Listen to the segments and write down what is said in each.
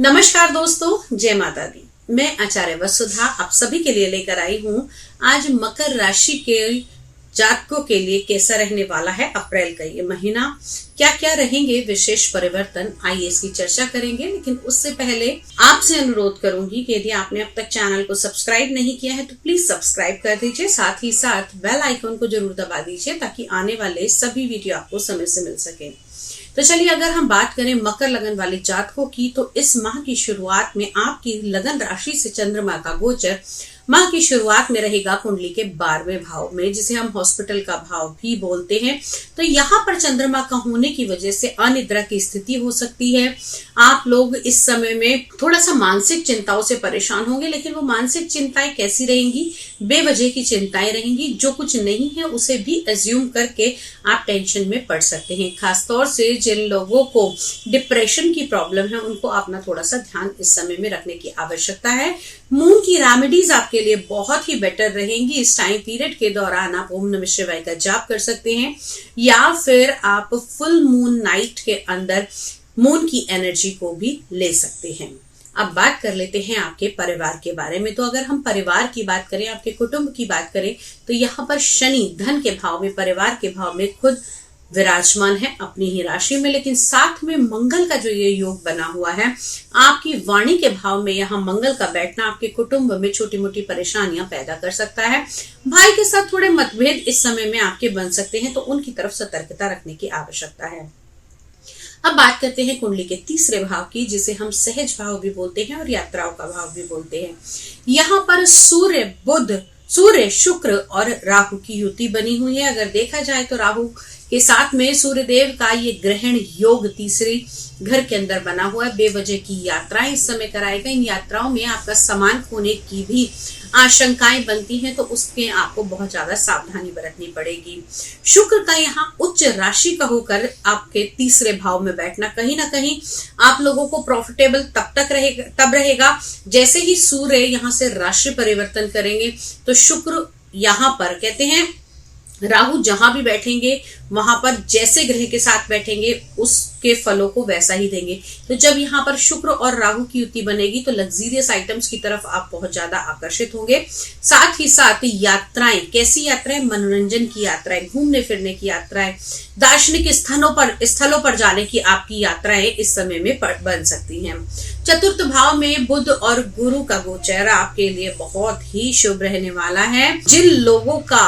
नमस्कार दोस्तों, जय माता दी। मैं आचार्य वसुधा आप सभी के लिए लेकर आई हूँ आज मकर राशि के जातकों के लिए कैसा रहने वाला है अप्रैल का ये महीना, क्या क्या रहेंगे विशेष परिवर्तन, आइए इसकी चर्चा करेंगे। लेकिन उससे पहले आपसे अनुरोध करूंगी कि यदि आपने अब तक चैनल को सब्सक्राइब नहीं किया है तो प्लीज सब्सक्राइब कर दीजिए, साथ ही साथ बेल आइकन को जरूर दबा दीजिए ताकि आने वाले सभी वीडियो आपको समय से मिल सके। तो चलिए, अगर हम बात करें मकर लगन वाले जातकों की, तो इस माह की शुरुआत में आपकी लगन राशि से चंद्रमा का गोचर माह की शुरुआत में रहेगा कुंडली के 12वें भाव में, जिसे हम हॉस्पिटल का भाव भी बोलते हैं। तो यहाँ पर चंद्रमा का होने की वजह से अनिद्रा की स्थिति हो सकती है। आप लोग इस समय में थोड़ा सा मानसिक चिंताओं से परेशान होंगे, लेकिन वो मानसिक चिंताएं कैसी रहेंगी? बेवजह की चिंताएं रहेंगी। जो कुछ नहीं है उसे भी एज्यूम करके आप टेंशन में पड़ सकते हैं। खासतौर से जिन लोगों को डिप्रेशन की प्रॉब्लम है उनको अपना थोड़ा सा ध्यान इस समय में रखने की आवश्यकता है। मून की रेमेडीज आपके लिए बहुत ही बेटर रहेंगी। इस टाइम पीरियड के दौरान आप ओम नमः शिवाय का जाप कर सकते हैं, या फिर आप फुल मून नाइट के अंदर मून की एनर्जी को भी ले सकते हैं। अब बात कर लेते हैं आपके परिवार के बारे में। तो अगर हम परिवार की बात करें, आपके कुटुंब की बात करें, तो यहाँ पर शनि धन के भाव में, परिवार के भाव में खुद विराजमान है अपनी ही राशि में, लेकिन साथ में मंगल का जो ये योग बना हुआ है आपकी वाणी के भाव में, यहाँ मंगल का बैठना आपके कुटुंब में छोटी मोटी परेशानियां पैदा कर सकता है। भाई के साथ थोड़े मतभेद इस समय में आपके बन सकते हैं, तो उनकी तरफ सतर्कता रखने की आवश्यकता है। अब बात करते हैं कुंडली के तीसरे भाव की, जिसे हम सहज भाव भी बोलते हैं और यात्राओं का भाव भी बोलते हैं। यहाँ पर सूर्य, बुध, सूर्य, शुक्र और राहु की युति बनी हुई है। अगर देखा जाए तो राहु के साथ में सूर्यदेव का ये ग्रहण योग तीसरे घर के अंदर बना हुआ है। बेवजह की यात्राएं इस समय कराएगा। इन यात्राओं में आपका सामान खोने की भी आशंकाएं बनती हैं, तो उसके आपको बहुत ज्यादा सावधानी बरतनी पड़ेगी। शुक्र का यहाँ उच्च राशि का होकर आपके तीसरे भाव में बैठना कहीं ना कहीं आप लोगों को प्रॉफिटेबल तब रहेगा जैसे ही सूर्य यहाँ से राशि परिवर्तन करेंगे। तो शुक्र यहाँ पर कहते हैं राहु जहां भी बैठेंगे वहां पर जैसे ग्रह के साथ बैठेंगे उसके फलों को वैसा ही देंगे। तो जब यहाँ पर शुक्र और राहु की युति बनेगी तो लग्जरियस आइटम्स की तरफ आप बहुत ज्यादा आकर्षित होंगे। साथ ही साथ यात्राएं, कैसी यात्राएं? मनोरंजन की यात्राएं, घूमने फिरने की यात्राएं, दार्शनिक स्थलों पर जाने की आपकी यात्राएं इस समय में बन सकती हैं। चतुर्थ भाव में बुध और गुरु का गोचर आपके लिए बहुत ही शुभ रहने वाला है। जिन लोगों का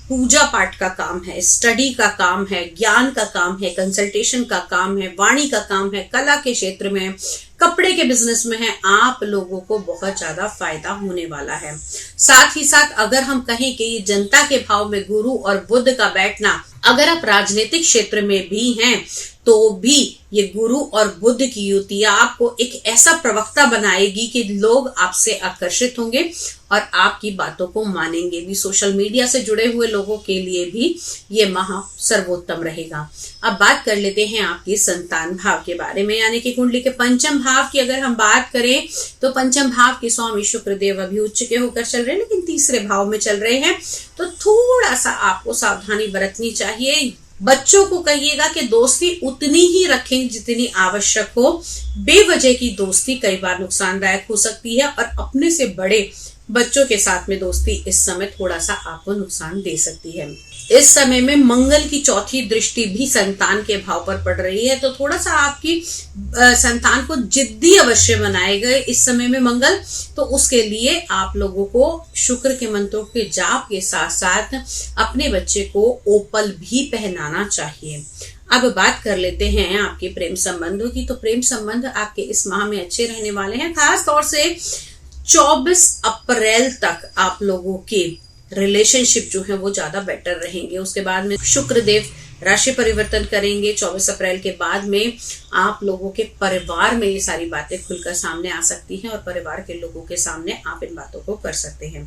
पूजा पाठ का काम है, स्टडी का काम है, ज्ञान का काम है, कंसल्टेशन का काम है, वाणी का काम है, कला के क्षेत्र में, कपड़े के बिजनेस में है, आप लोगों को बहुत ज्यादा फायदा होने वाला है। साथ ही साथ अगर हम कहें कि ये जनता के भाव में गुरु और बुध का बैठना, अगर आप राजनीतिक क्षेत्र में भी हैं तो भी ये गुरु और बुध की युति आपको एक ऐसा प्रवक्ता बनाएगी कि लोग आपसे आकर्षित होंगे और आपकी बातों को मानेंगे भी। सोशल मीडिया से जुड़े हुए लोगों के लिए भी ये माह सर्वोत्तम रहेगा। अब बात कर लेते हैं आपकी संतान भाव के बारे में, यानी कि कुंडली के पंचम भाव की अगर हम बात करें तो पंचम भाव के स्वामी शुक्रदेव अभी उच्च के होकर चल रहे हैं, लेकिन तीसरे भाव में चल रहे हैं। तो थोड़ा सा आपको सावधानी बरतनी चाहिए। बच्चों को कहिएगा कि दोस्ती उतनी ही रखें जितनी आवश्यक हो। बेवजह की दोस्ती कई बार नुकसानदायक हो सकती है, और अपने से बड़े बच्चों के साथ में दोस्ती इस समय थोड़ा सा आपको नुकसान दे सकती है। इस समय में मंगल की चौथी दृष्टि भी संतान के भाव पर पड़ रही है, तो थोड़ा सा आपकी संतान को जिद्दी अवश्य बनाएगा इस समय में मंगल। तो उसके लिए आप लोगों को शुक्र के मंत्रों के जाप के साथ साथ अपने बच्चे को ओपल भी पहनाना चाहिए। अब बात कर लेते हैं आपके प्रेम संबंधों की। तो प्रेम संबंध आपके इस माह में अच्छे रहने वाले हैं। खास तौर से 24 अप्रैल तक आप लोगों के रिलेशनशिप जो है वो ज्यादा बेटर रहेंगे। उसके बाद में शुक्रदेव राशि परिवर्तन करेंगे। 24 अप्रैल के बाद में आप लोगों के परिवार में ये सारी बातें खुलकर सामने आ सकती हैं और परिवार के लोगों के सामने आप इन बातों को कर सकते हैं।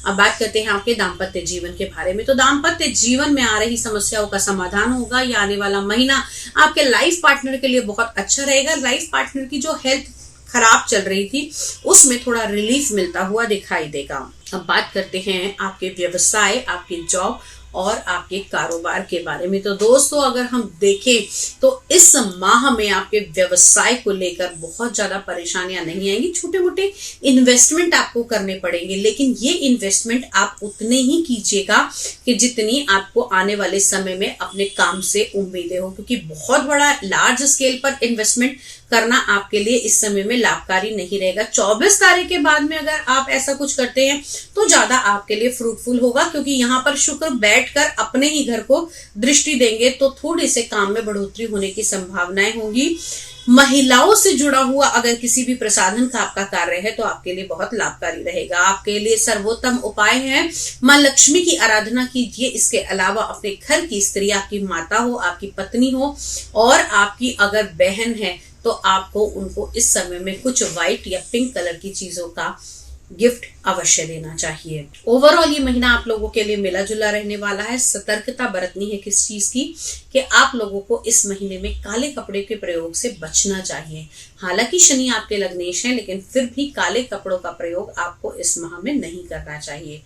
अब बात करते हैं आपके दाम्पत्य जीवन के बारे में। तो दाम्पत्य जीवन में आ रही समस्याओं का समाधान होगा। ये आने वाला महीना आपके लाइफ पार्टनर के लिए बहुत अच्छा रहेगा। लाइफ पार्टनर की जो हेल्थ खराब चल रही थी उसमें थोड़ा रिलीफ मिलता हुआ दिखाई देगा। अब बात करते हैं आपके व्यवसाय, आपकी जॉब और आपके कारोबार के बारे में। तो दोस्तों, अगर हम देखें तो इस माह में आपके व्यवसाय को लेकर बहुत ज्यादा परेशानियां नहीं आएंगी। छोटे मोटे इन्वेस्टमेंट आपको करने पड़ेंगे, लेकिन ये इन्वेस्टमेंट आप उतने ही कीजिएगा कि जितनी आपको आने वाले समय में अपने काम से उम्मीदें हो, क्योंकि बहुत बड़ा लार्ज स्केल पर इन्वेस्टमेंट करना आपके लिए इस समय में लाभकारी नहीं रहेगा। 24 तारीख के बाद में अगर आप ऐसा कुछ करते हैं तो ज्यादा आपके लिए फ्रूटफुल होगा, क्योंकि यहाँ पर शुक्र बैठकर अपने ही घर को दृष्टि देंगे, तो थोड़े से काम में बढ़ोतरी होने की संभावनाएं होंगी। महिलाओं से जुड़ा हुआ अगर किसी भी प्रसाधन का आपका कार्य है तो आपके लिए बहुत लाभकारी रहेगा। आपके लिए सर्वोत्तम उपाय है मां लक्ष्मी की आराधना कीजिए। इसके अलावा अपने घर की स्त्री, आपकी माता हो, आपकी पत्नी हो और आपकी अगर बहन है तो आपको उनको इस समय में कुछ व्हाइट या पिंक कलर की चीजों का गिफ्ट अवश्य देना चाहिए। ओवरऑल ये महीना आप लोगों के लिए मिला जुला रहने वाला है। सतर्कता बरतनी है किस चीज की, कि आप लोगों को इस महीने में काले कपड़े के प्रयोग से बचना चाहिए। हालांकि शनि आपके लग्नेश है, लेकिन फिर भी काले कपड़ों का प्रयोग आपको इस माह में नहीं करना चाहिए।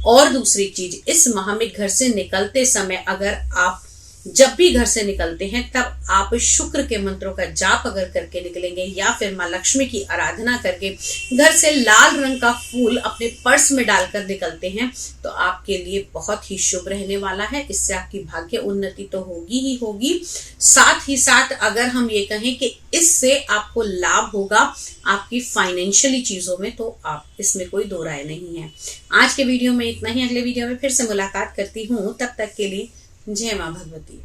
और दूसरी चीज, इस माह में घर से निकलते समय अगर आप जब भी घर से निकलते हैं तब आप शुक्र के मंत्रों का जाप अगर करके निकलेंगे या फिर मां लक्ष्मी की आराधना करके घर से लाल रंग का फूल अपने पर्स में डालकर निकलते हैं तो आपके लिए बहुत ही शुभ रहने वाला है। इससे आपकी भाग्य उन्नति तो होगी ही होगी, साथ ही साथ अगर हम ये कहें कि इससे आपको लाभ होगा आपकी फाइनेंशियली चीजों में, तो आप इसमें कोई दो राय नहीं है। आज के वीडियो में इतना ही। अगले वीडियो में फिर से मुलाकात करती हूँ, तब तक के लिए जय मां भगवती।